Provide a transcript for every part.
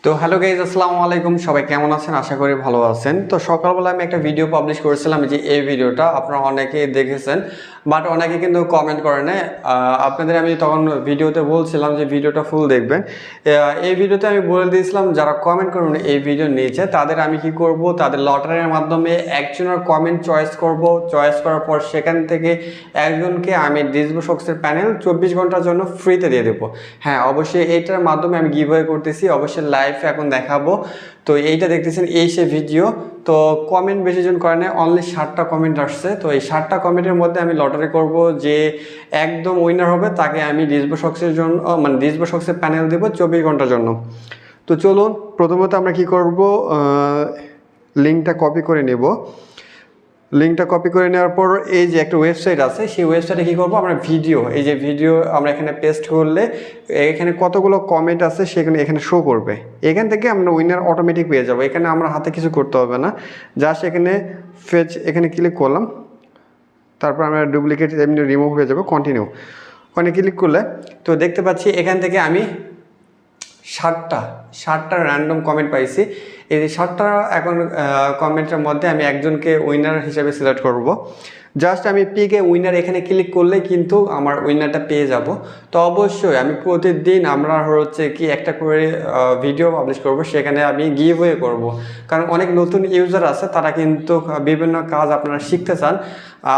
তো hello guys, আসসালামু আলাইকুম। সবাই কেমন আছেন? আশা করি ভালো আছেন। তো সকালবেলা আমি একটা ভিডিও পাবলিশ করেছিলাম, যে এই ভিডিওটা আপনারা অনেকেই দেখেছেন, বাট অনেকে কিন্তু কমেন্ট করে না। আপনাদের আমি তখন ভিডিওতে বলছিলাম যে ভিডিওটা ফুল দেখবেন। এই ভিডিওতে আমি বলে দিয়েছিলাম যারা কমেন্ট করবেন এই ভিডিওর নিচে, তাদের আমি কি করব, তাদের লটারির মাধ্যমে একজনের কমেন্ট চয়েস করব। চয়েস করার পর সেখান থেকে একজনকে আমি ডিসবো শক্সের প্যানেল 24 ঘন্টার জন্য ফ্রিতে দিয়ে দেবো। হ্যাঁ, অবশ্যই এইটার মাধ্যমে আমি গিভওয়ে করতেছি, অবশ্যই লাইভ এখন দেখাবো। তো এইটা দেখতেছেন, এই সে ভিডিও। তো কমেন্ট বেশিজন করে না, অনলি 60টা কমেন্ট আসছে। তো এই 60টা কমেন্টের মধ্যে আমি লটারি করব, যে একদম উইনার হবে তাকে আমি ডিসবো শক্সের জন্য ডিসবো শক্সের প্যানেল দেবো 24 ঘন্টার জন্য। তো চলুন, প্রথমত আমরা কি করব, লিঙ্কটা কপি করে নেব। লিঙ্কটা কপি করে নেওয়ার পর এই যে একটা ওয়েবসাইট আছে, সেই ওয়েবসাইটে কী করবো, আমরা ভিডিও, এই যে ভিডিও আমরা এখানে পেস্ট করলে এখানে কতগুলো কমেন্ট আছে সেখানে এখানে শো করবে। এখান থেকে আমরা উইনার অটোমেটিক পেয়ে যাবো। এখানে আমরা হাতে কিছু করতে হবে না, জাস্ট এখানে ফেচ এখানে ক্লিক করলাম, তারপর আমরা ডুপ্লিকেট এমনি রিমুভ হয়ে যাবো। কন্টিনিউ ওখানে ক্লিক করলে তো দেখতে পাচ্ছি এখান থেকে আমি 60টা র্যান্ডম কমেন্ট পাইছি। এই 60টা এখন কমেন্টের মধ্যে আমি একজনকে উইনার হিসেবে সিলেক্ট করব। জাস্ট আমি পিকে উইনার এখানে ক্লিক করলে কিন্তু আমার উইনারটা পেয়ে যাব। তো অবশ্যই আমি প্রতিদিন আমরা হচ্ছে কি একটা করে ভিডিও পাবলিশ করব, সেখানে আমি গিভওয়ে করব। কারণ অনেক নতুন ইউজার আছে, তারা কিন্তু বিভিন্ন কাজ আপনারা শিখতে চান,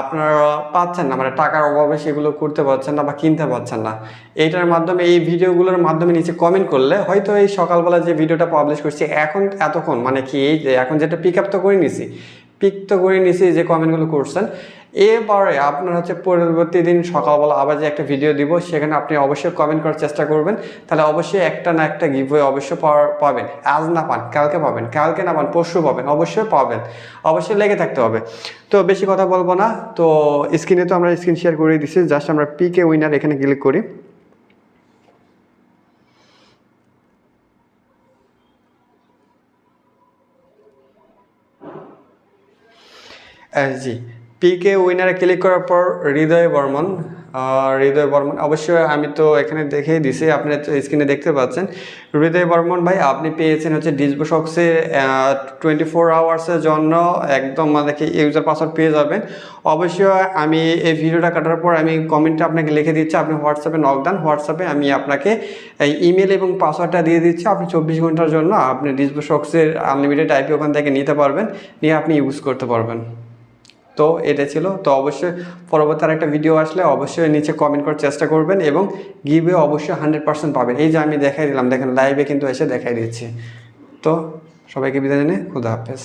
আপনারা পাচ্ছেন না, মানে টাকার অভাবে সেগুলো করতে পারছেন না বা কিনতে পারছেন না। এইটার মাধ্যমে, এই ভিডিওগুলোর মাধ্যমে নিচে কমেন্ট করলে হয়তো এই সকালবেলা যে ভিডিওটা পাবলিশ করছি এখন এতক্ষণ, মানে কি এই যে এখন যেটা পিক তো করে নিছি যে কমেন্টগুলো করছেন, এবারে আপনার হচ্ছে পরবর্তী দিন সকালবেলা আবার যে একটা ভিডিও দিব, সেখানে আপনি অবশ্যই কমেন্ট করার চেষ্টা করবেন। তাহলে অবশ্যই একটা না একটা গিভওয়ে অবশ্যই পাবেন। আজ না পান কালকে পাবেন, কালকে না পান পরশু পাবেন, অবশ্যই পাবেন। অবশ্যই লেগে থাকতে হবে। তো বেশি কথা বলবো না। তো স্ক্রিনে তো আমরা স্ক্রিন শেয়ার করে দিচ্ছি, জাস্ট আমরা পিকে উইনার এখানে ক্লিক করি। জি, পিকে উইনারে ক্লিক করার পর হৃদয় বর্মন অবশ্যই আমি তো এখানে দেখেই দিছি, আপনি স্ক্রিনে দেখতে পাচ্ছেন। হৃদয় বর্মন ভাই, আপনি পেয়েছেন হচ্ছে ডিসবো শক্সে 24 আওয়ার্সের জন্য একদম মানে কি ইউজার পাসওয়ার্ড পেয়ে যাবেন। অবশ্যই আমি এই ভিডিওটা কাটার পর আমি কমেন্টে আপনাকে লিখে দিচ্ছি, আপনি হোয়াটসঅ্যাপে নক দেন, হোয়াটসঅ্যাপে আমি আপনাকে ইমেল এবং পাসওয়ার্ডটা দিয়ে দিচ্ছি। আপনি 24 ঘন্টার জন্য আপনি ডিসবো শক্সের আনলিমিটেড আইপি ওখান থেকে নিতে পারবেন, নিয়ে আপনি ইউজ করতে পারবেন। তো এটা ছিল। তো অবশ্যই পরবর্তী আরেকটা ভিডিও আসলে অবশ্যই নিচে কমেন্ট করার চেষ্টা করবেন, এবং গিভওয়ে অবশ্যই 100% পাবেন। এই যে আমি দেখাই দিলাম, দেখেন লাইভে কিন্তু এসে দেখাই দিচ্ছি। তো সবাইকে বিদায় জানিয়ে খুদা হাফেজ।